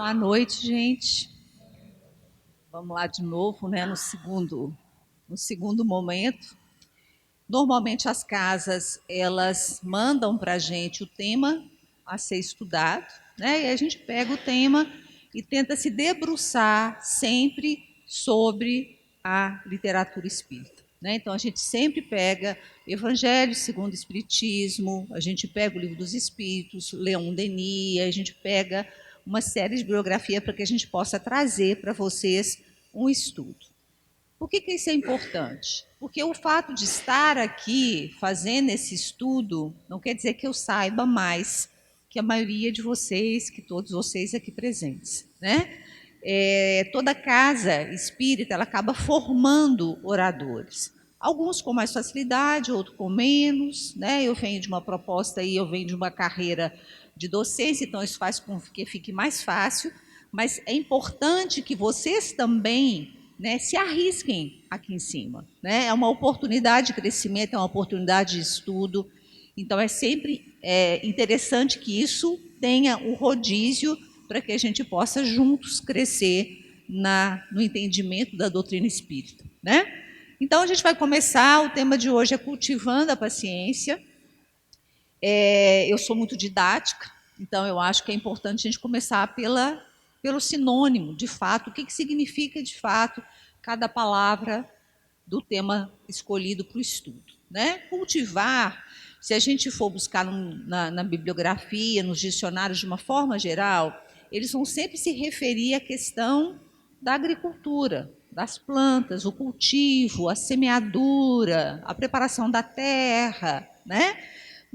Boa noite, gente. Vamos lá de novo, né, no segundo momento. Normalmente as casas, elas mandam para a gente o tema a ser estudado, né, e a gente pega o tema e tenta se debruçar sempre sobre a literatura espírita, né? Então a gente sempre pega Evangelho segundo o Espiritismo, a gente pega o Livro dos Espíritos, Leon Denis, a gente pega uma série de biografia para que a gente possa trazer para vocês um estudo. Por que isso é importante? Porque o fato de estar aqui fazendo esse estudo não quer dizer que eu saiba mais que a maioria de vocês, que todos vocês aqui presentes, né? Toda casa espírita ela acaba formando oradores. Alguns com mais facilidade, outros com menos, né? Eu venho de uma proposta aí, eu venho de uma carreira de docência, então isso faz com que fique mais fácil, mas é importante que vocês também, né, se arrisquem aqui em cima, né? É uma oportunidade de crescimento, é uma oportunidade de estudo, então é sempre interessante que isso tenha o rodízio para que a gente possa juntos crescer no entendimento da doutrina espírita, né? Então a gente vai começar, o tema de hoje é cultivando a paciência. Eu sou muito didática, então eu acho que é importante a gente começar pelo sinônimo, de fato, o que significa de fato cada palavra do tema escolhido para o estudo, né? Cultivar, se a gente for buscar na bibliografia, nos dicionários de uma forma geral, eles vão sempre se referir à questão da agricultura, das plantas, o cultivo, a semeadura, a preparação da terra, né?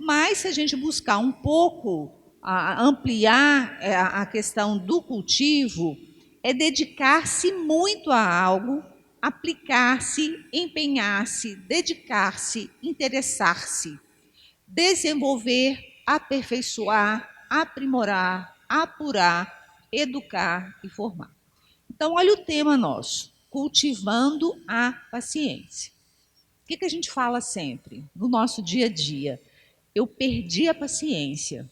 Mas se a gente buscar um pouco ampliar a questão do cultivo, é dedicar-se muito a algo, aplicar-se, empenhar-se, dedicar-se, interessar-se, desenvolver, aperfeiçoar, aprimorar, apurar, educar e formar. Então, olha o tema nosso, cultivando a paciência. O que a gente fala sempre no nosso dia a dia? Eu perdi a paciência.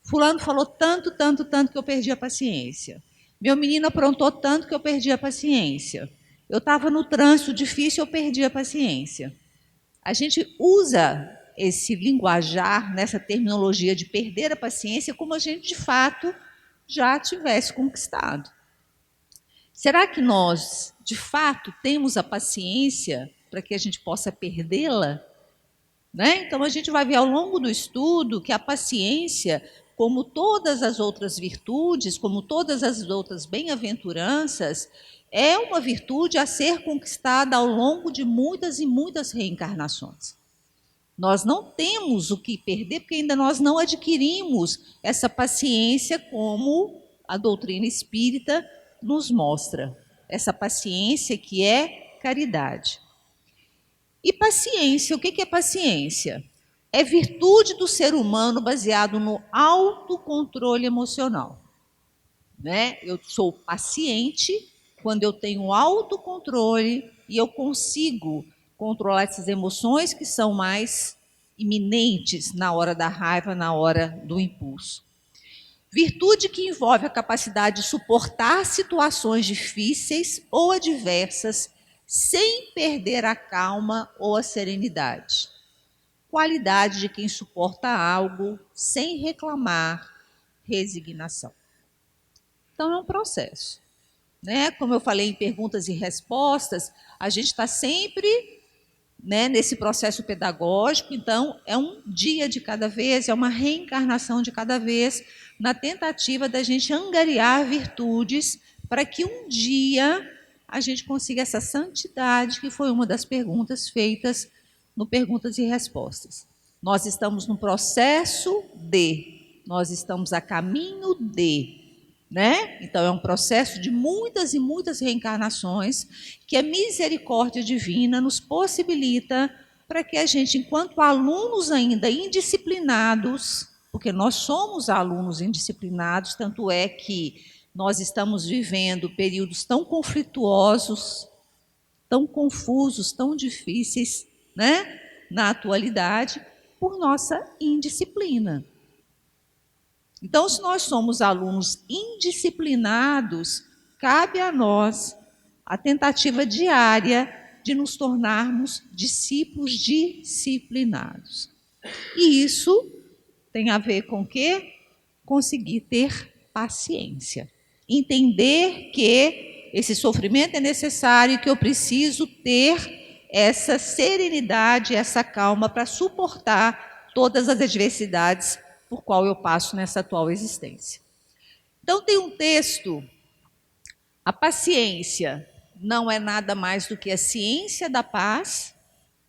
Fulano falou tanto, tanto, tanto que eu perdi a paciência. Meu menino aprontou tanto que eu perdi a paciência. Eu estava no trânsito difícil, eu perdi a paciência. A gente usa esse linguajar, nessa terminologia de perder a paciência, como a gente de fato já tivesse conquistado. Será que nós, de fato, temos a paciência para que a gente possa perdê-la? Né? Então, a gente vai ver ao longo do estudo que a paciência, como todas as outras virtudes, como todas as outras bem-aventuranças, é uma virtude a ser conquistada ao longo de muitas e muitas reencarnações. Nós não temos o que perder, porque ainda nós não adquirimos essa paciência como a doutrina espírita nos mostra. Essa paciência que é caridade. E paciência, o que é paciência? É virtude do ser humano baseado no autocontrole emocional. Né? Eu sou paciente quando eu tenho autocontrole e eu consigo controlar essas emoções que são mais iminentes na hora da raiva, na hora do impulso. Virtude que envolve a capacidade de suportar situações difíceis ou adversas sem perder a calma ou a serenidade. Qualidade de quem suporta algo sem reclamar, resignação. Então é um processo, né? Como eu falei em perguntas e respostas, a gente está sempre, né, nesse processo pedagógico, então é um dia de cada vez, é uma reencarnação de cada vez, na tentativa da gente angariar virtudes para que um dia a gente consiga essa santidade, que foi uma das perguntas feitas no Perguntas e Respostas. Nós estamos no processo nós estamos a caminho né? Então é um processo de muitas e muitas reencarnações que a misericórdia divina nos possibilita para que a gente, enquanto alunos ainda indisciplinados, porque nós somos alunos indisciplinados, tanto é que nós estamos vivendo períodos tão conflituosos, tão confusos, tão difíceis, né, na atualidade, por nossa indisciplina. Então, se nós somos alunos indisciplinados, cabe a nós a tentativa diária de nos tornarmos discípulos disciplinados. E isso tem a ver com o quê? Conseguir ter paciência. Entender que esse sofrimento é necessário e que eu preciso ter essa serenidade, essa calma para suportar todas as adversidades por qual eu passo nessa atual existência. Então tem um texto, a paciência não é nada mais do que a ciência da paz,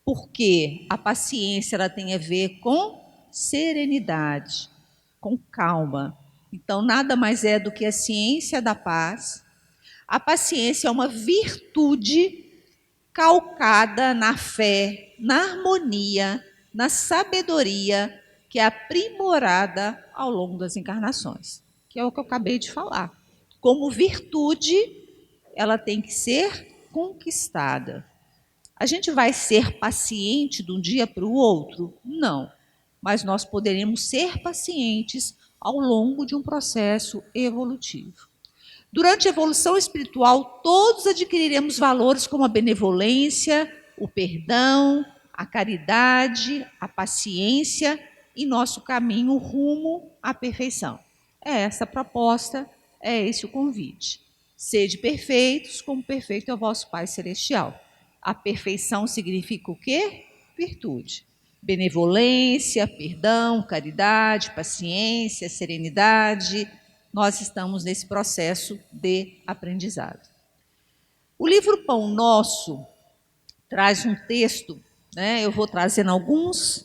porque a paciência ela tem a ver com serenidade, com calma. Então, nada mais é do que a ciência da paz. A paciência é uma virtude calcada na fé, na harmonia, na sabedoria, que é aprimorada ao longo das encarnações, que é o que eu acabei de falar. Como virtude, ela tem que ser conquistada. A gente vai ser paciente de um dia para o outro? Não. Mas nós poderemos ser pacientes ao longo de um processo evolutivo. Durante a evolução espiritual, todos adquiriremos valores como a benevolência, o perdão, a caridade, a paciência em nosso caminho rumo à perfeição. É essa a proposta, é esse o convite. Sede perfeitos, como perfeito é o vosso Pai Celestial. A perfeição significa o quê? Virtude. Benevolência, perdão, caridade, paciência, serenidade. Nós estamos nesse processo de aprendizado. O livro Pão Nosso traz um texto, né? Eu vou trazendo algumas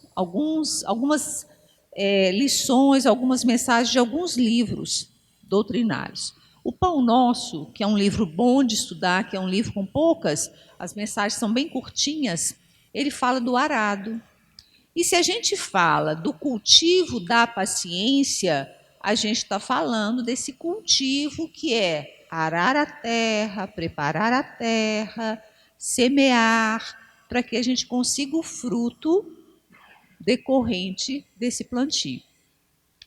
lições, algumas mensagens de alguns livros doutrinários. O Pão Nosso, que é um livro bom de estudar, que é um livro com poucas, as mensagens são bem curtinhas, ele fala do arado. E se a gente fala do cultivo da paciência, a gente está falando desse cultivo que é arar a terra, preparar a terra, semear, para que a gente consiga o fruto decorrente desse plantio.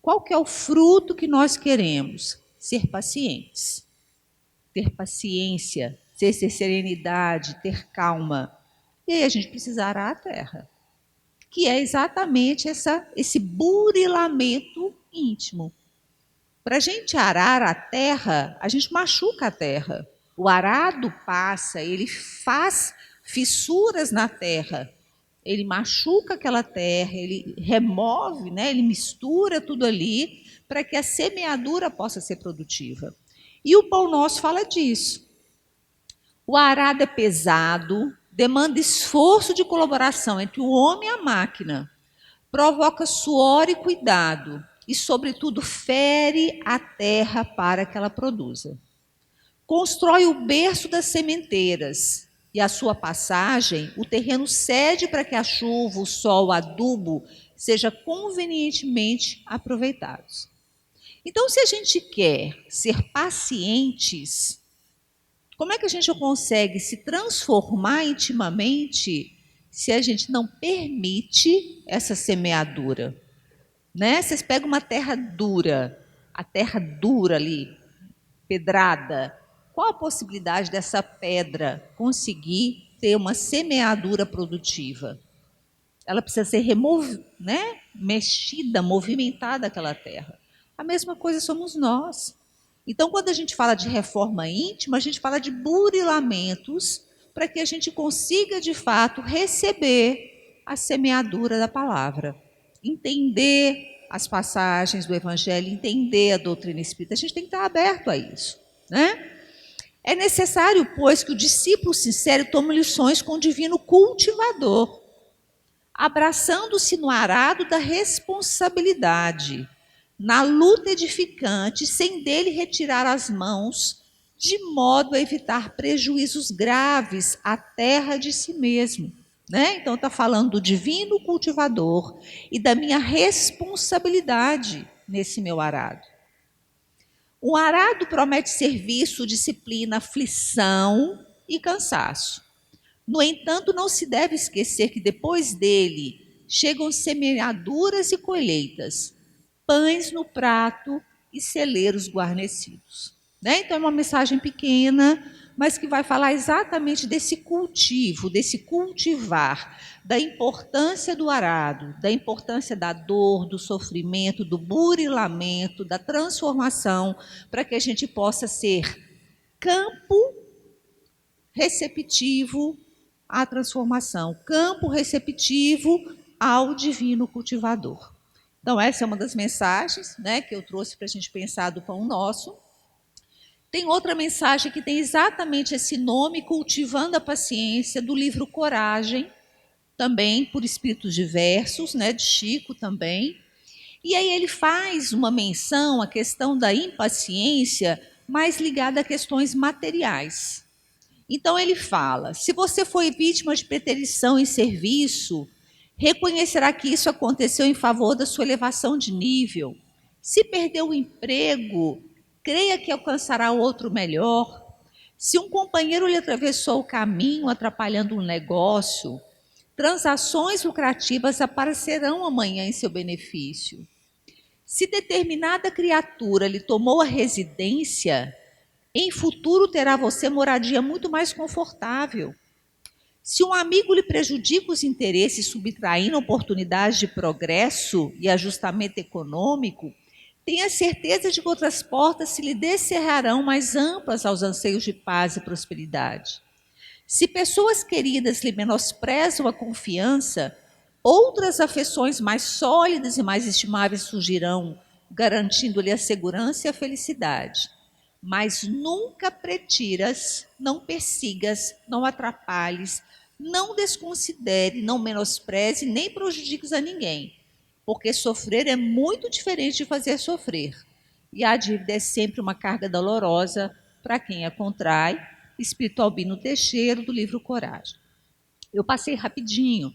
Qual que é o fruto que nós queremos? Ser pacientes, ter paciência, ter serenidade, ter calma. E aí a gente precisa arar a terra, que é exatamente esse burilamento íntimo. Para a gente arar a terra, a gente machuca a terra. O arado passa, ele faz fissuras na terra, ele machuca aquela terra, ele remove, né, ele mistura tudo ali para que a semeadura possa ser produtiva. E o Pão Nosso fala disso. O arado é pesado, demanda esforço de colaboração entre o homem e a máquina, provoca suor e cuidado e, sobretudo, fere a terra para que ela produza. Constrói o berço das sementeiras e, a sua passagem, o terreno cede para que a chuva, o sol, o adubo sejam convenientemente aproveitados. Então, se a gente quer ser pacientes, como é que a gente consegue se transformar intimamente se a gente não permite essa semeadura? Né? Vocês pegam uma terra dura, a terra dura ali, pedrada. Qual a possibilidade dessa pedra conseguir ter uma semeadura produtiva? Ela precisa ser né? Mexida, movimentada aquela terra. A mesma coisa somos nós. Então, quando a gente fala de reforma íntima, a gente fala de burilamentos para que a gente consiga, de fato, receber a semeadura da palavra. Entender as passagens do Evangelho, entender a doutrina espírita. A gente tem que estar aberto a isso, né? É necessário, pois, que o discípulo sincero tome lições com o divino cultivador, abraçando-se no arado da responsabilidade, na luta edificante, sem dele retirar as mãos, de modo a evitar prejuízos graves à terra de si mesmo. Né? Então está falando do divino cultivador e da minha responsabilidade nesse meu arado. Um arado promete serviço, disciplina, aflição e cansaço. No entanto, não se deve esquecer que depois dele chegam semeaduras e colheitas. pães no prato e celeiros guarnecidos. Né? Então, é uma mensagem pequena, mas que vai falar exatamente desse cultivo, desse cultivar, da importância do arado, da importância da dor, do sofrimento, do burilamento, da transformação, para que a gente possa ser campo receptivo à transformação, campo receptivo ao divino cultivador. Então, essa é uma das mensagens, né, que eu trouxe para a gente pensar do Pão Nosso. Tem outra mensagem que tem exatamente esse nome, Cultivando a Paciência, do livro Coragem, também por espíritos diversos, né, de Chico também. E aí ele faz uma menção à questão da impaciência, mais ligada a questões materiais. Então ele fala: se você foi vítima de preterição em serviço, reconhecerá que isso aconteceu em favor da sua elevação de nível. Se perdeu o emprego, creia que alcançará outro melhor. Se um companheiro lhe atravessou o caminho, atrapalhando um negócio, transações lucrativas aparecerão amanhã em seu benefício. Se determinada criatura lhe tomou a residência, em futuro terá você moradia muito mais confortável. Se um amigo lhe prejudica os interesses, subtraindo oportunidades de progresso e ajustamento econômico, tenha certeza de que outras portas se lhe descerrarão mais amplas aos anseios de paz e prosperidade. Se pessoas queridas lhe menosprezam a confiança, outras afeições mais sólidas e mais estimáveis surgirão, garantindo-lhe a segurança e a felicidade. Mas nunca pretiras, não persigas, não atrapalhes, não desconsidere, não menospreze, nem prejudiques a ninguém. Porque sofrer é muito diferente de fazer sofrer. E a dívida é sempre uma carga dolorosa para quem a contrai. Espírito Albino Teixeira, do livro Coragem. Eu passei rapidinho,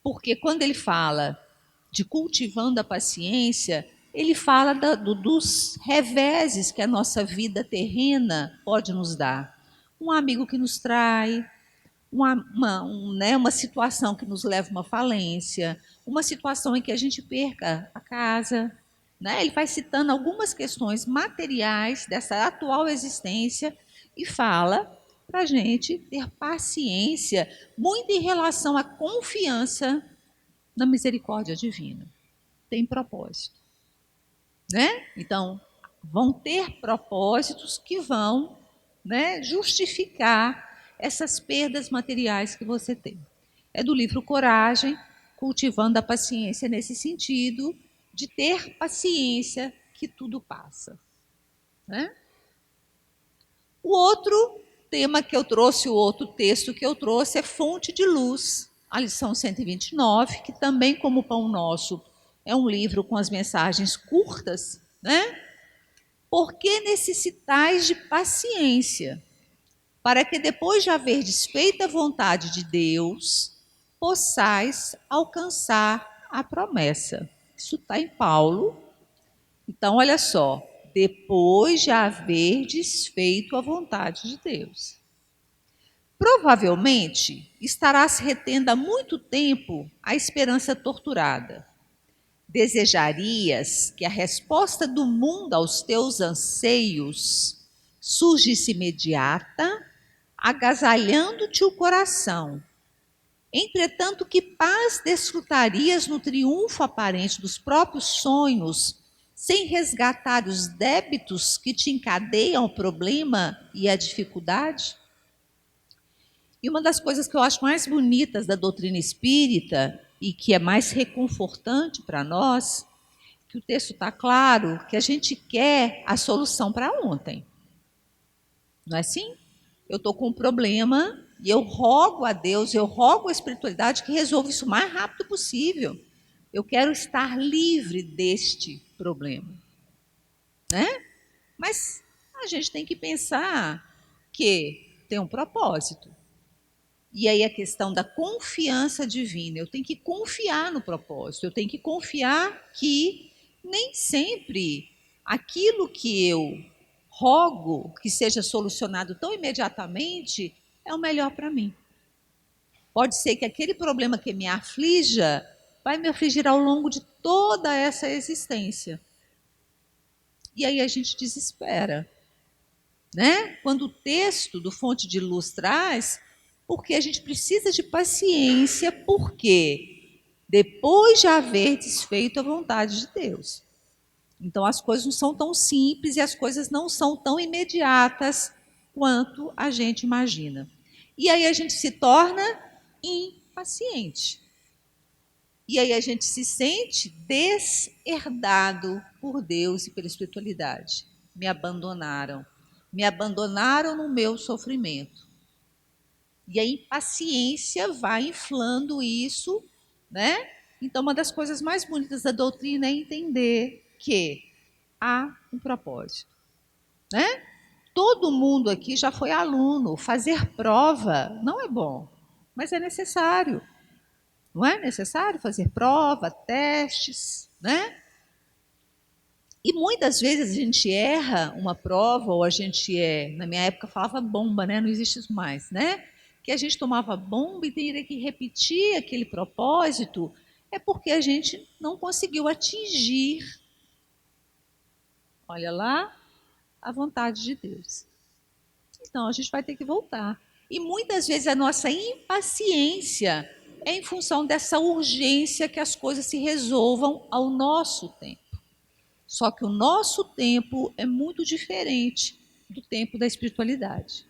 porque quando ele fala de cultivando a paciência, ele fala dos reveses que a nossa vida terrena pode nos dar. Um amigo que nos trai, uma situação que nos leva a uma falência, uma situação em que a gente perca a casa. Né? Ele vai citando algumas questões materiais dessa atual existência e fala para a gente ter paciência, muito em relação à confiança na misericórdia divina. Tem propósito. Né? Então, vão ter propósitos que vão, né, justificar essas perdas materiais que você tem. É do livro Coragem, cultivando a paciência nesse sentido, de ter paciência que tudo passa. Né? O outro tema que eu trouxe, o outro texto que eu trouxe é Fonte de Luz, a lição 129, que também, como o Pão Nosso, é um livro com as mensagens curtas, né? Por que necessitais de paciência? Para que depois de haver desfeito a vontade de Deus, possais alcançar a promessa. Isso está em Paulo. Então, olha só, depois de haver desfeito a vontade de Deus. Provavelmente estarás retendo há muito tempo a esperança torturada. Desejarias que a resposta do mundo aos teus anseios surgisse imediata, agasalhando-te o coração. Entretanto, que paz desfrutarias no triunfo aparente dos próprios sonhos, sem resgatar os débitos que te encadeiam o problema e a dificuldade? E uma das coisas que eu acho mais bonitas da doutrina espírita e que é mais reconfortante para nós, que o texto está claro, que a gente quer a solução para ontem. Não é assim? Eu estou com um problema e eu rogo a Deus, eu rogo a espiritualidade que resolva isso o mais rápido possível. Eu quero estar livre deste problema. Né? Mas a gente tem que pensar que tem um propósito. E aí a questão da confiança divina. Eu tenho que confiar no propósito, eu tenho que confiar que nem sempre aquilo que eu rogo que seja solucionado tão imediatamente é o melhor para mim. Pode ser que aquele problema que me aflija vai me afligir ao longo de toda essa existência. E aí a gente desespera, né? Quando o texto do Fonte de Luz traz, porque a gente precisa de paciência, porque depois de haver desfeito a vontade de Deus. Então as coisas não são tão simples e as coisas não são tão imediatas quanto a gente imagina. E aí a gente se torna impaciente. E aí a gente se sente desherdado por Deus e pela espiritualidade. Me abandonaram. Me abandonaram no meu sofrimento. E a impaciência vai inflando isso, né? Então, uma das coisas mais bonitas da doutrina é entender que há um propósito, né? Todo mundo aqui já foi aluno. Fazer prova não é bom, mas é necessário. Não é necessário fazer prova, testes, né? E muitas vezes a gente erra uma prova, ou a gente na minha época falava bomba, né? Não existe isso mais, né? Que a gente tomava bomba e teria que repetir aquele propósito, é porque a gente não conseguiu atingir, olha lá, a vontade de Deus. Então a gente vai ter que voltar. E muitas vezes a nossa impaciência é em função dessa urgência que as coisas se resolvam ao nosso tempo. Só que o nosso tempo é muito diferente do tempo da espiritualidade.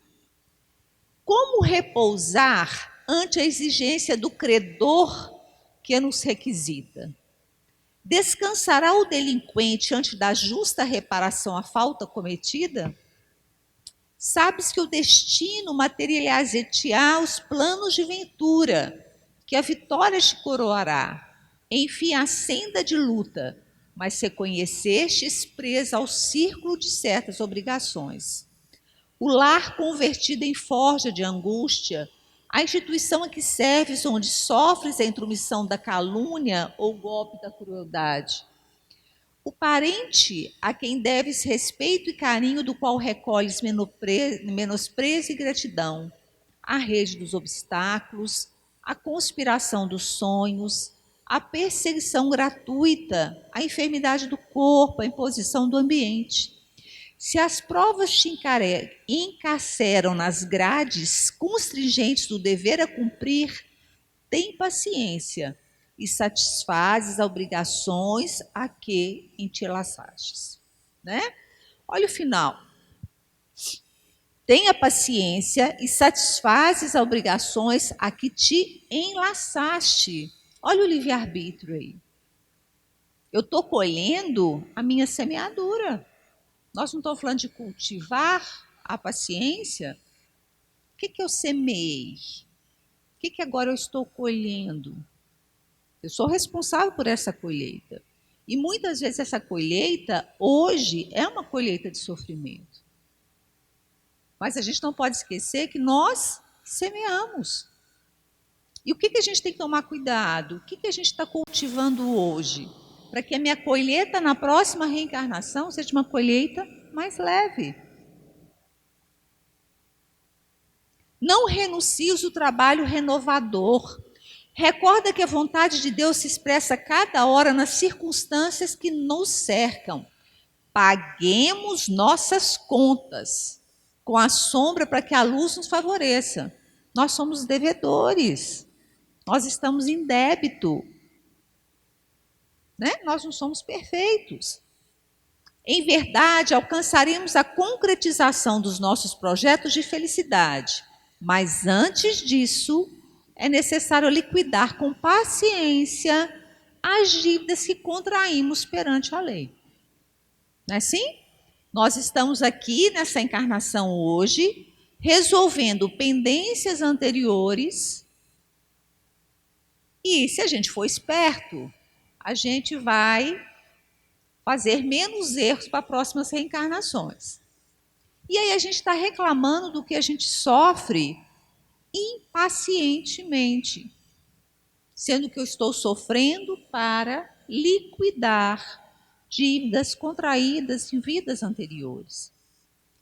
Como repousar ante a exigência do credor que nos requisita? Descansará o delinquente ante da justa reparação à falta cometida? Sabes que o destino materializar os planos de ventura, que a vitória te coroará. Enfim, a senda de luta, mas se conhecestes presa ao círculo de certas obrigações. O lar convertido em forja de angústia, a instituição a que serves, onde sofres a intromissão da calúnia ou golpe da crueldade. O parente a quem deves respeito e carinho, do qual recolhes menosprezo e gratidão. A rede dos obstáculos, a conspiração dos sonhos, a perseguição gratuita, a enfermidade do corpo, a imposição do ambiente. Se as provas te encarceram nas grades constringentes do dever a cumprir, tem paciência e satisfazes as obrigações a que entrelaçastes. Né? Olha o final. Tenha paciência e satisfazes as obrigações a que te enlaçaste. Olha o livre-arbítrio aí. Eu estou colhendo a minha semeadura. Nós não estamos falando de cultivar a paciência. O que eu semeei? O que agora eu estou colhendo? Eu sou responsável por essa colheita. E muitas vezes essa colheita, hoje, é uma colheita de sofrimento. Mas a gente não pode esquecer que nós semeamos. E o que a gente tem que tomar cuidado? O que a gente está cultivando hoje? Para que a minha colheita na próxima reencarnação seja uma colheita mais leve. Não renuncies o trabalho renovador. Recorda que a vontade de Deus se expressa a cada hora nas circunstâncias que nos cercam. Paguemos nossas contas com a sombra para que a luz nos favoreça. Nós somos devedores. Nós estamos em débito. Né? Nós não somos perfeitos. Em verdade, alcançaremos a concretização dos nossos projetos de felicidade. Mas antes disso, é necessário liquidar com paciência as dívidas que contraímos perante a lei. Não é assim? Nós estamos aqui nessa encarnação hoje, resolvendo pendências anteriores, e se a gente for esperto, a gente vai fazer menos erros para próximas reencarnações. E aí a gente está reclamando do que a gente sofre impacientemente, sendo que eu estou sofrendo para liquidar dívidas contraídas em vidas anteriores,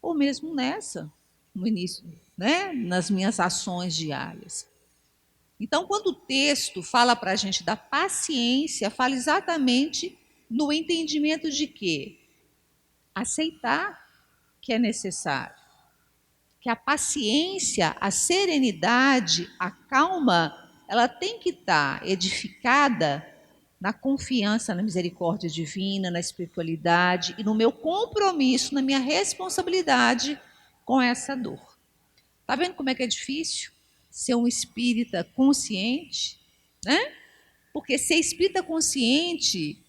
ou mesmo nessa, no início, né, nas minhas ações diárias. Então, quando o texto fala para a gente da paciência, fala exatamente no entendimento de que aceitar que é necessário, que a paciência, a serenidade, a calma, ela tem que estar edificada na confiança na misericórdia divina, na espiritualidade e no meu compromisso, na minha responsabilidade com essa dor. Tá vendo como é que é difícil ser um espírita consciente, né? Porque ser espírita consciente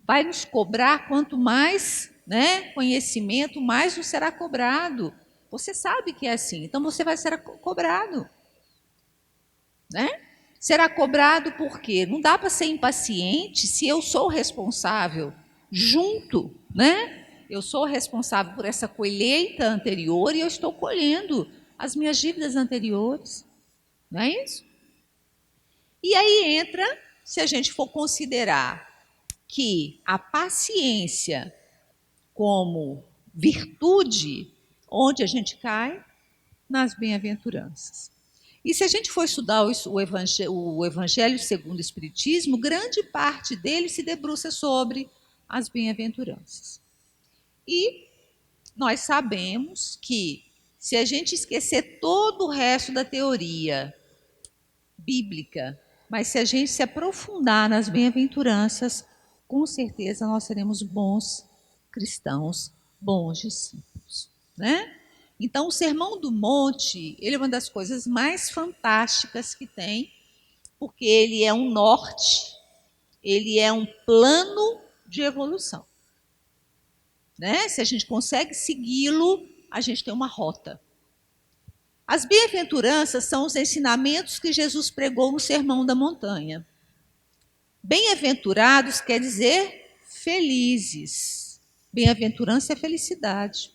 vai nos cobrar quanto mais, né, conhecimento, mais nos será cobrado. Você sabe que é assim, então você vai ser cobrado, né? Será cobrado por quê? Não dá para ser impaciente se eu sou responsável junto, né? Eu sou responsável por essa colheita anterior e eu estou colhendo as minhas dívidas anteriores. Não é isso? E aí entra, se a gente for considerar que a paciência como virtude, onde a gente cai? Nas bem-aventuranças. E se a gente for estudar o Evangelho segundo o Espiritismo, grande parte dele se debruça sobre as bem-aventuranças. E nós sabemos que, se a gente esquecer todo o resto da teoria bíblica, mas se a gente se aprofundar nas bem-aventuranças, com certeza nós seremos bons cristãos, bons discípulos, né? Então, o Sermão do Monte, ele é uma das coisas mais fantásticas que tem, porque ele é um norte, ele é um plano de evolução, né? Se a gente consegue segui-lo, a gente tem uma rota. As bem-aventuranças são os ensinamentos que Jesus pregou no Sermão da Montanha. Bem-aventurados quer dizer felizes. Bem-aventurança é felicidade.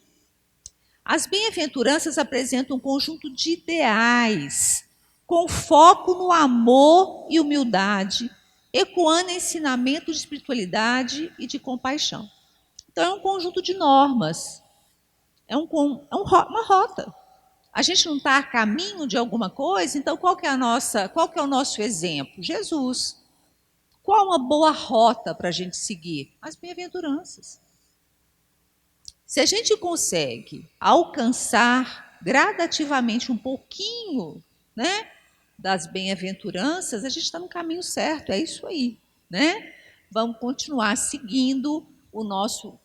As bem-aventuranças apresentam um conjunto de ideais, com foco no amor e humildade, ecoando ensinamento de espiritualidade e de compaixão. Então, é um conjunto de normas, uma rota. A gente não está a caminho de alguma coisa, então qual que é o nosso exemplo? Jesus. Qual uma boa rota para a gente seguir? As bem-aventuranças. Se a gente consegue alcançar gradativamente um pouquinho, né, das bem-aventuranças, a gente está no caminho certo, é isso aí, né? Vamos continuar seguindo o nosso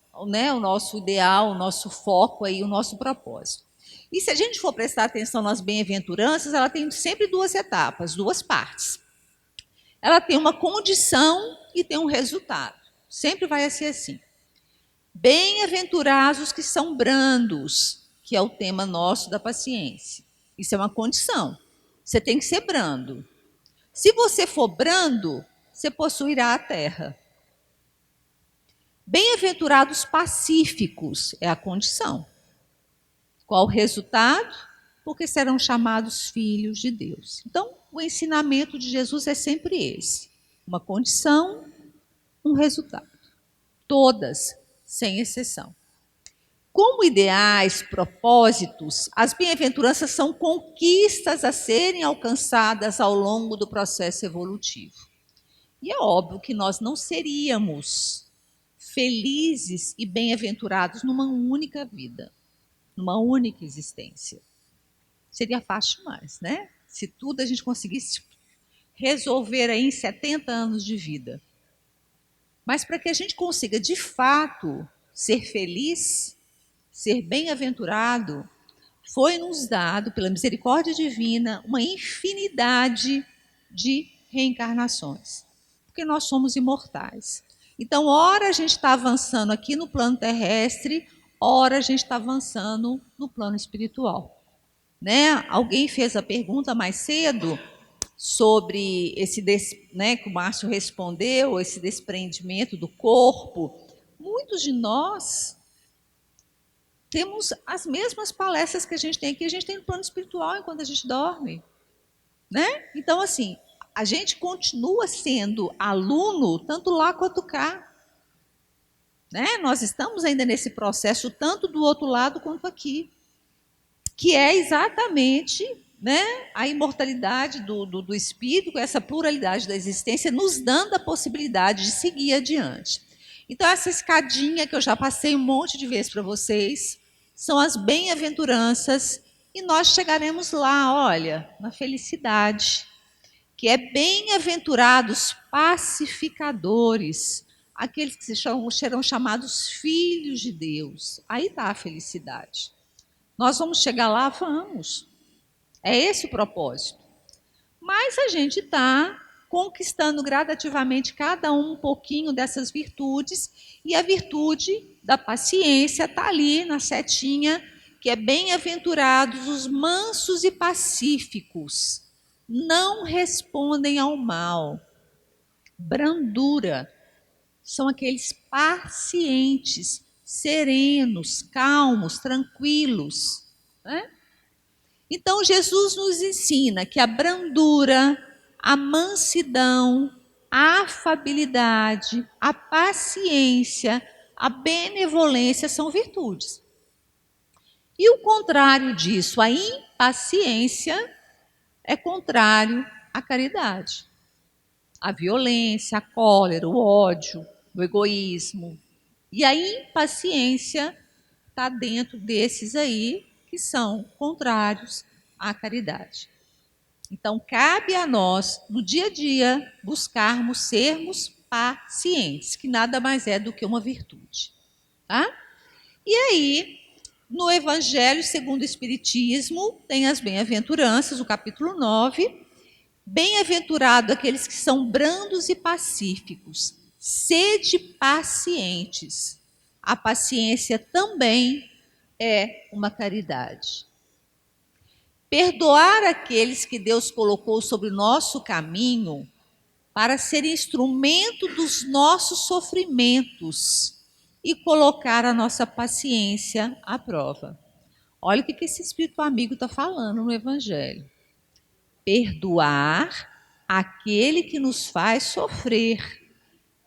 ideal, o nosso foco aí, o nosso propósito. E se a gente for prestar atenção nas bem-aventuranças, ela tem sempre duas etapas, duas partes. Ela tem uma condição e tem um resultado. Sempre vai ser assim. Bem-aventurados os que são brandos, que é o tema nosso da paciência. Isso é uma condição. Você tem que ser brando. Se você for brando, você possuirá a terra. Bem-aventurados pacíficos é a condição. Qual o resultado? Porque serão chamados filhos de Deus. Então, o ensinamento de Jesus é sempre esse: uma condição, um resultado. Todas, sem exceção. Como ideais, propósitos, as bem-aventuranças são conquistas a serem alcançadas ao longo do processo evolutivo. E é óbvio que nós não seríamos felizes e bem-aventurados numa única vida, numa única existência. Seria fácil demais, né? Se tudo a gente conseguisse resolver aí em 70 anos de vida. Mas para que a gente consiga, de fato, ser feliz, ser bem-aventurado, foi-nos dado, pela misericórdia divina, uma infinidade de reencarnações. Porque nós somos imortais. Então, ora a gente está avançando aqui no plano terrestre, ora a gente está avançando no plano espiritual. Né? Alguém fez a pergunta mais cedo sobre que o Márcio respondeu, esse desprendimento do corpo. Muitos de nós temos as mesmas palestras que a gente tem aqui, a gente tem no plano espiritual enquanto a gente dorme. Né? Então, assim, a gente continua sendo aluno tanto lá quanto cá. Né? Nós estamos ainda nesse processo tanto do outro lado quanto aqui, que é exatamente, né, a imortalidade do espírito, essa pluralidade da existência, nos dando a possibilidade de seguir adiante. Então, essa escadinha que eu já passei um monte de vezes para vocês, são as bem-aventuranças, e nós chegaremos lá, olha, na felicidade, que é bem-aventurados pacificadores, aqueles que serão chamados filhos de Deus. Aí está a felicidade. Nós vamos chegar lá? Vamos. É esse o propósito. Mas a gente está conquistando gradativamente cada um pouquinho dessas virtudes, e a virtude da paciência está ali na setinha, que é bem-aventurados os mansos e pacíficos, não respondem ao mal. Brandura são aqueles pacientes, serenos, calmos, tranquilos, né? Então, Jesus nos ensina que a brandura, a mansidão, a afabilidade, a paciência, a benevolência são virtudes. E o contrário disso, a impaciência, é contrário à caridade. A violência, a cólera, o ódio, o egoísmo. E a impaciência está dentro desses aí, que são contrários à caridade. Então, cabe a nós, no dia a dia, buscarmos sermos pacientes, que nada mais é do que uma virtude. Tá? E aí, no Evangelho segundo o Espiritismo, tem as bem-aventuranças, o capítulo 9. Bem-aventurado aqueles que são brandos e pacíficos, sede pacientes. A paciência também é uma caridade. Perdoar aqueles que Deus colocou sobre o nosso caminho para ser instrumento dos nossos sofrimentos e colocar a nossa paciência à prova. Olha o que esse espírito amigo está falando no Evangelho. Perdoar aquele que nos faz sofrer,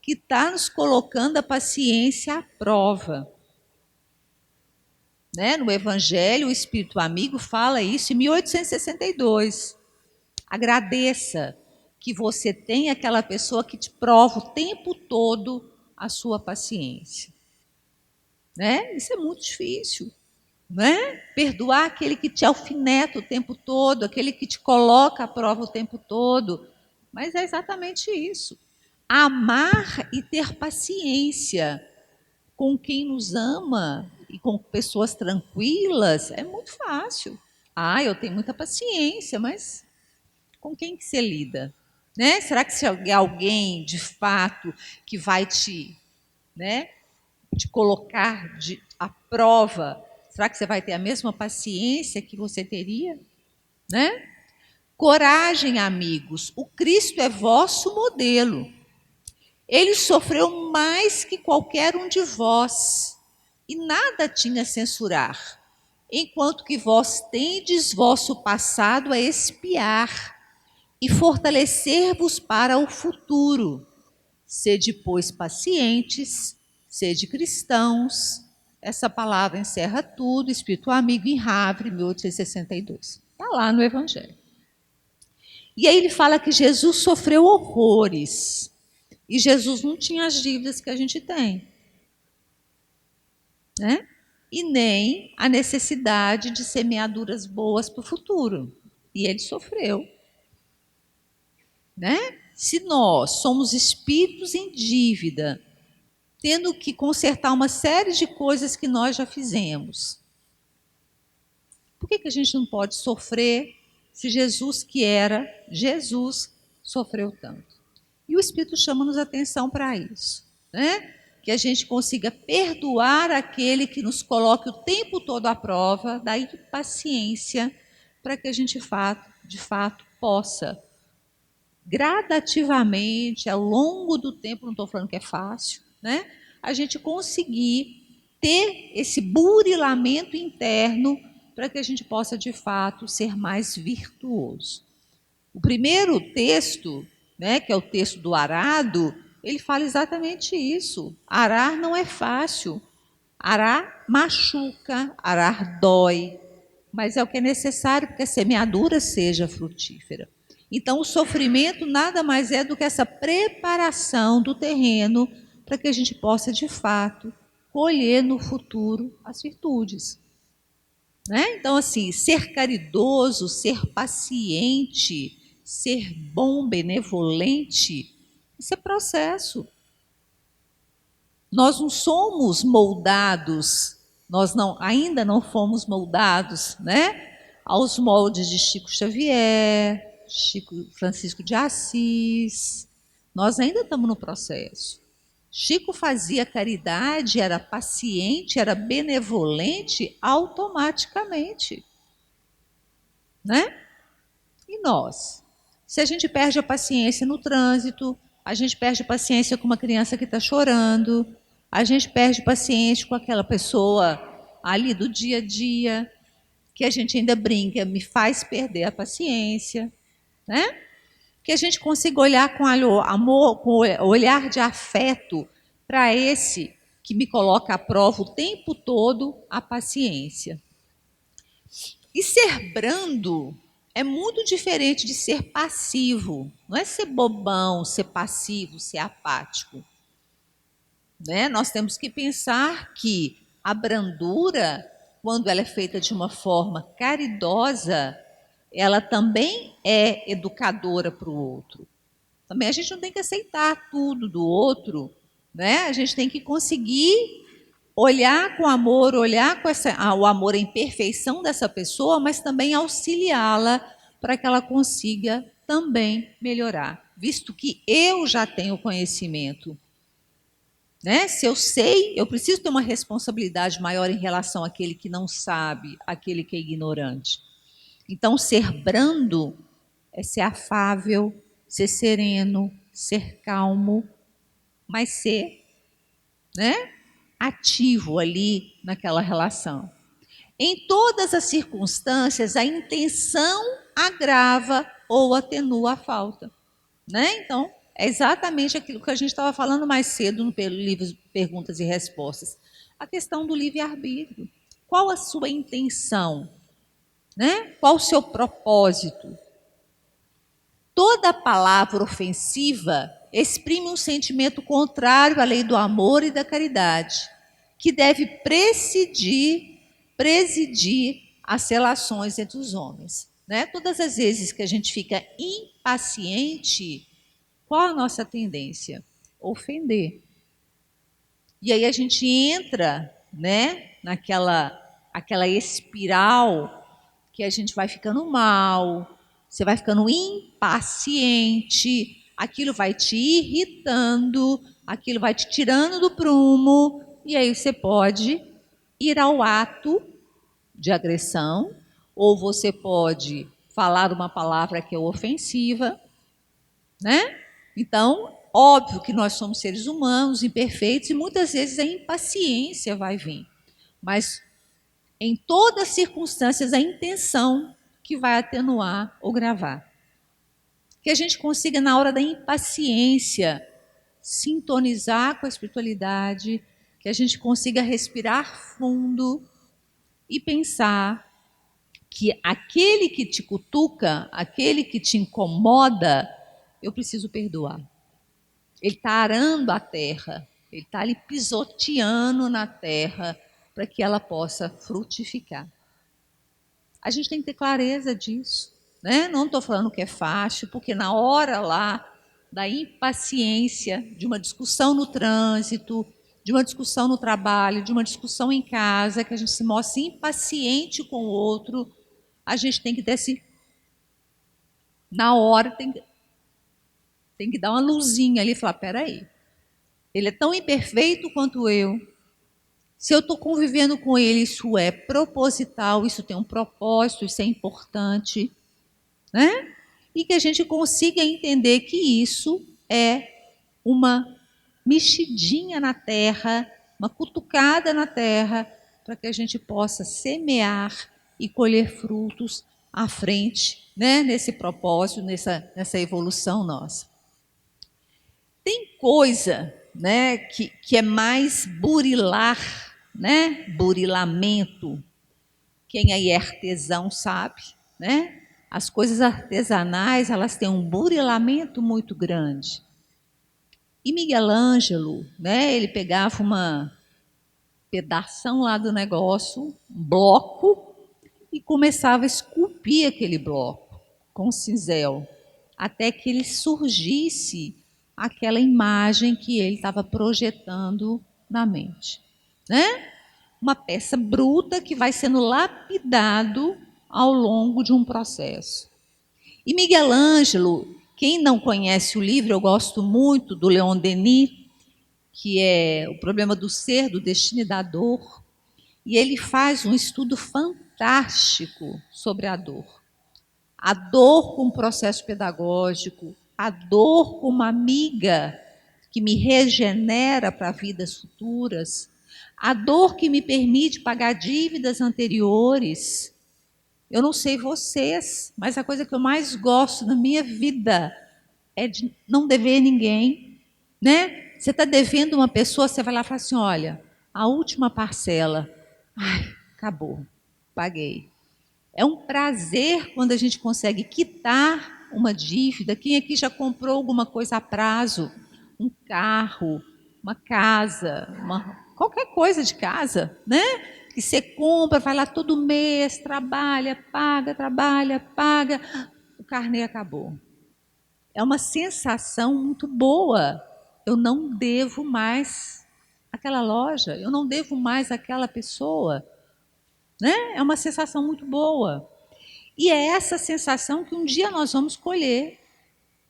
que está nos colocando a paciência à prova. Né? No Evangelho, o Espírito Amigo fala isso em 1862. Agradeça que você tem aquela pessoa que te prova o tempo todo a sua paciência. Né? Isso é muito difícil. Né? Perdoar aquele que te alfineta o tempo todo, aquele que te coloca à prova o tempo todo. Mas é exatamente isso. Amar e ter paciência com quem nos ama e com pessoas tranquilas é muito fácil. Ah, eu tenho muita paciência, mas com quem que você lida? Né? Será que se alguém de fato que vai né, te colocar à prova, será que você vai ter a mesma paciência que você teria? Né? Coragem, amigos. O Cristo é vosso modelo. Ele sofreu mais que qualquer um de vós, e nada tinha a censurar, enquanto que vós tendes vosso passado a expiar e fortalecer-vos para o futuro. Sede, pois, pacientes, sede cristãos. Essa palavra encerra tudo, Espírito Amigo em Havre, 1862. Está lá no Evangelho. E aí ele fala que Jesus sofreu horrores. E Jesus não tinha as dívidas que a gente tem. Né? E nem a necessidade de semeaduras boas para o futuro. E ele sofreu. Né? Se nós somos espíritos em dívida, tendo que consertar uma série de coisas que nós já fizemos, por que a gente não pode sofrer se Jesus, que era Jesus, sofreu tanto? E o Espírito chama-nos atenção para isso, né? Que a gente consiga perdoar aquele que nos coloque o tempo todo à prova, daí paciência, para que a gente de fato possa gradativamente, ao longo do tempo, não estou falando que é fácil, né? A gente conseguir ter esse burilamento interno para que a gente possa, de fato, ser mais virtuoso. O primeiro texto, né, que é o texto do arado, ele fala exatamente isso. Arar não é fácil. Arar machuca, arar dói, mas é o que é necessário para que a semeadura seja frutífera. Então, o sofrimento nada mais é do que essa preparação do terreno para que a gente possa, de fato, colher no futuro as virtudes. Né? Então, assim, ser caridoso, ser paciente, ser bom, benevolente, isso é processo. Nós não somos moldados, ainda não fomos moldados, né, aos moldes de Chico Xavier, Francisco de Assis. Nós ainda estamos no processo. Chico fazia caridade, era paciente, era benevolente automaticamente, né? E nós? Se a gente perde a paciência no trânsito, a gente perde a paciência com uma criança que está chorando, a gente perde paciência com aquela pessoa ali do dia a dia, que a gente ainda brinca, me faz perder a paciência, né? Que a gente consiga olhar com amor, com olhar de afeto para esse que me coloca à prova o tempo todo a paciência. E ser brando é muito diferente de ser passivo. Não é ser bobão, ser passivo, ser apático. Né? Nós temos que pensar que a brandura, quando ela é feita de uma forma caridosa, ela também é educadora para o outro. Também a gente não tem que aceitar tudo do outro, né? A gente tem que conseguir olhar com amor, olhar com o amor em perfeição dessa pessoa, mas também auxiliá-la para que ela consiga também melhorar, visto que eu já tenho conhecimento. Né? Se eu sei, eu preciso ter uma responsabilidade maior em relação àquele que não sabe, àquele que é ignorante. Então, ser brando é ser afável, ser sereno, ser calmo, mas ser, né, ativo ali naquela relação. Em todas as circunstâncias, a intenção agrava ou atenua a falta. Né? Então, é exatamente aquilo que a gente estava falando mais cedo no livro Perguntas e Respostas. A questão do livre-arbítrio. Qual a sua intenção? Né? Qual o seu propósito? Toda palavra ofensiva exprime um sentimento contrário à lei do amor e da caridade, que deve presidir as relações entre os homens. Né? Todas as vezes que a gente fica impaciente, qual a nossa tendência? Ofender. E aí a gente entra, né, aquela espiral que a gente vai ficando mal, você vai ficando impaciente, aquilo vai te irritando, aquilo vai te tirando do prumo, e aí você pode ir ao ato de agressão, ou você pode falar uma palavra que é ofensiva, né? Então, óbvio que nós somos seres humanos, imperfeitos, e muitas vezes a impaciência vai vir. Mas, em todas as circunstâncias, a intenção que vai atenuar ou gravar. Que a gente consiga, na hora da impaciência, sintonizar com a espiritualidade, que a gente consiga respirar fundo e pensar que aquele que te cutuca, aquele que te incomoda, eu preciso perdoar. Ele está arando a terra, ele está ali pisoteando na terra para que ela possa frutificar. A gente tem que ter clareza disso, né? Não estou falando que é fácil, porque na hora lá da impaciência, de uma discussão no trânsito, de uma discussão no trabalho, de uma discussão em casa, que a gente se mostra impaciente com o outro, a gente tem que ter na hora tem que dar uma luzinha ali e falar, peraí, ele é tão imperfeito quanto eu. Se eu estou convivendo com ele, isso é proposital, isso tem um propósito, isso é importante, né? E que a gente consiga entender que isso é uma mexidinha na terra, uma cutucada na terra, para que a gente possa semear e colher frutos à frente, né? Nesse propósito, nessa evolução nossa. Tem coisa, né, que é mais burilar, né? Burilamento. Quem aí é artesão sabe, né? As coisas artesanais, elas têm um burilamento muito grande. E Miguel Ângelo, né, ele pegava uma pedação lá do negócio, um bloco, e começava a esculpir aquele bloco com cinzel, até que ele surgisse aquela imagem que ele estava projetando na mente, né? Uma peça bruta que vai sendo lapidado ao longo de um processo. E Miguel Ângelo, quem não conhece o livro, eu gosto muito do Leon Denis, que é O Problema do Ser, do Destino e da Dor, e ele faz um estudo fantástico sobre a dor. A dor como processo pedagógico, a dor como amiga que me regenera para vidas futuras, a dor que me permite pagar dívidas anteriores. Eu não sei vocês, mas a coisa que eu mais gosto na minha vida é de não dever ninguém, né? Você está devendo uma pessoa, você vai lá e fala assim, olha, a última parcela, ai, acabou, paguei. É um prazer quando a gente consegue quitar uma dívida. Quem aqui já comprou alguma coisa a prazo? Um carro, uma casa, qualquer coisa de casa, né? Que você compra, vai lá todo mês, trabalha, paga, o carnê acabou. É uma sensação muito boa. Eu não devo mais aquela loja, eu não devo mais aquela pessoa, né? É uma sensação muito boa. E é essa sensação que um dia nós vamos colher,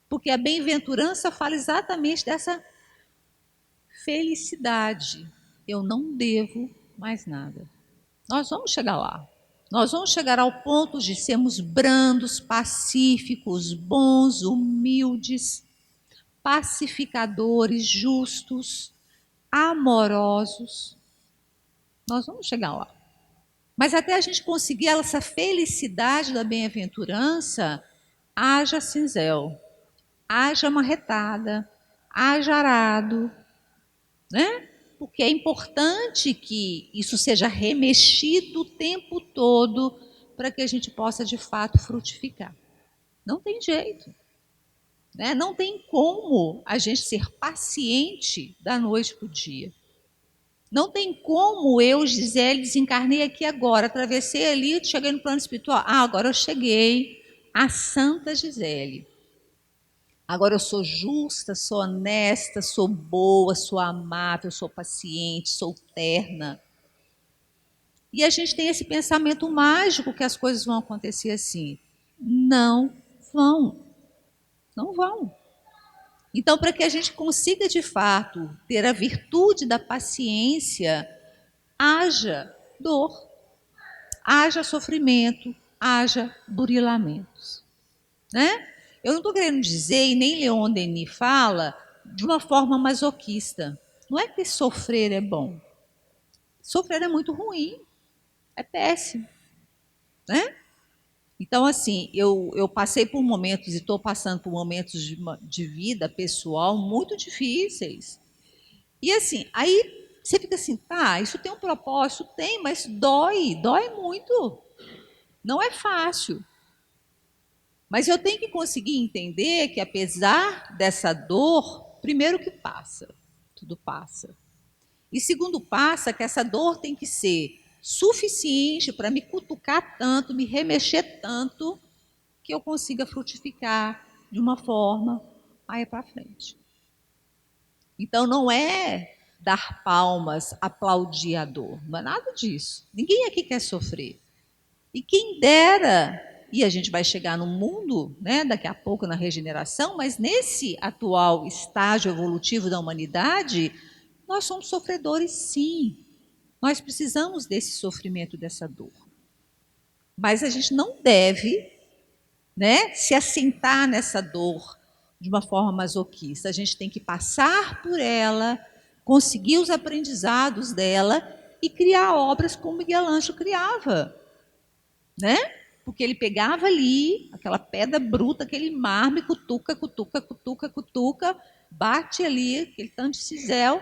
porque a bem-aventurança fala exatamente dessa felicidade. Eu não devo mais nada. Nós vamos chegar lá. Nós vamos chegar ao ponto de sermos brandos, pacíficos, bons, humildes, pacificadores, justos, amorosos. Nós vamos chegar lá. Mas até a gente conseguir essa felicidade da bem-aventurança, haja cinzel, haja marretada, haja arado, né? Porque é importante que isso seja remexido o tempo todo para que a gente possa de fato frutificar. Não tem jeito, né? Não tem como a gente ser paciente da noite para o dia. Não tem como eu, Gisele, desencarnei aqui agora, atravessei ali, cheguei no plano espiritual. Ah, agora eu cheguei a Santa Gisele. Agora eu sou justa, sou honesta, sou boa, sou amável, sou paciente, sou terna. E a gente tem esse pensamento mágico que as coisas vão acontecer assim. Não vão. Não vão. Então, para que a gente consiga de fato ter a virtude da paciência, haja dor, haja sofrimento, haja burilamentos, né? Eu não estou querendo dizer, e nem Leon Denis fala, de uma forma masoquista. Não é que sofrer é bom. Sofrer é muito ruim, é péssimo, né? Então, assim, eu passei por momentos e estou passando por momentos de vida pessoal muito difíceis. E assim, aí você fica assim, tá, isso tem um propósito? Tem, mas dói muito. Não é fácil. Mas eu tenho que conseguir entender que, apesar dessa dor, primeiro que passa, tudo passa. E segundo passa, que essa dor tem que ser suficiente para me cutucar tanto, me remexer tanto, que eu consiga frutificar de uma forma a ir para frente. Então não é dar palmas, aplaudir a dor, não é nada disso. Ninguém aqui quer sofrer. E quem dera, e a gente vai chegar no mundo, né, daqui a pouco na regeneração, mas nesse atual estágio evolutivo da humanidade, nós somos sofredores sim. Nós precisamos desse sofrimento, dessa dor. Mas a gente não deve, né, se assentar nessa dor de uma forma masoquista. A gente tem que passar por ela, conseguir os aprendizados dela e criar obras como Miguel Ângelo criava, né? Porque ele pegava ali aquela pedra bruta, aquele mármore, cutuca, bate ali aquele tanto de cisel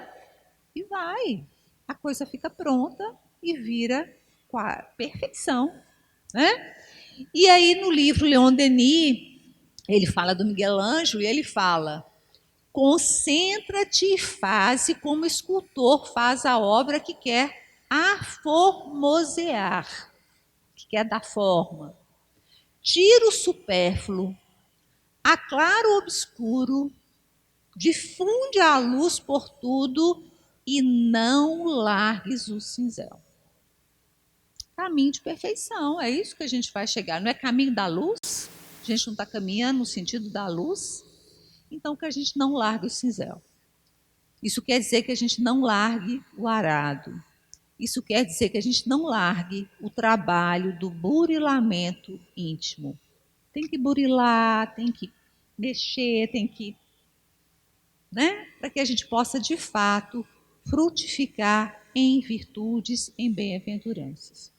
e vai. A coisa fica pronta e vira com a perfeição, né? E aí no livro Leon Denis, ele fala do Miguel Ângelo e ele fala: Concentra-te e faze como o escultor faz a obra que quer aformosear, que quer dar forma. Tira o supérfluo, aclara o obscuro, difunde a luz por tudo e não largues o cinzel. Caminho de perfeição, é isso que a gente vai chegar. Não é caminho da luz? A gente não está caminhando no sentido da luz? Então que a gente não largue o cinzel. Isso quer dizer que a gente não largue o arado. Isso quer dizer que a gente não largue o trabalho do burilamento íntimo. Tem que burilar, tem que mexer, tem que, né? Para que a gente possa, de fato, frutificar em virtudes, em bem-aventuranças.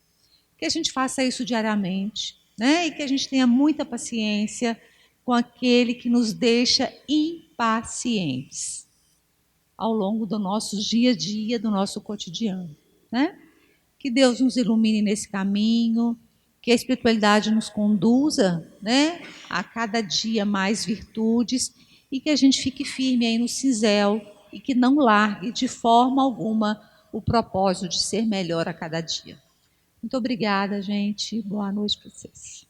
Que a gente faça isso diariamente, né? E que a gente tenha muita paciência com aquele que nos deixa impacientes ao longo do nosso dia a dia, do nosso cotidiano, né? Que Deus nos ilumine nesse caminho, que a espiritualidade nos conduza, né, a cada dia mais virtudes e que a gente fique firme aí no cinzel e que não largue de forma alguma o propósito de ser melhor a cada dia. Muito obrigada, gente. Boa noite para vocês.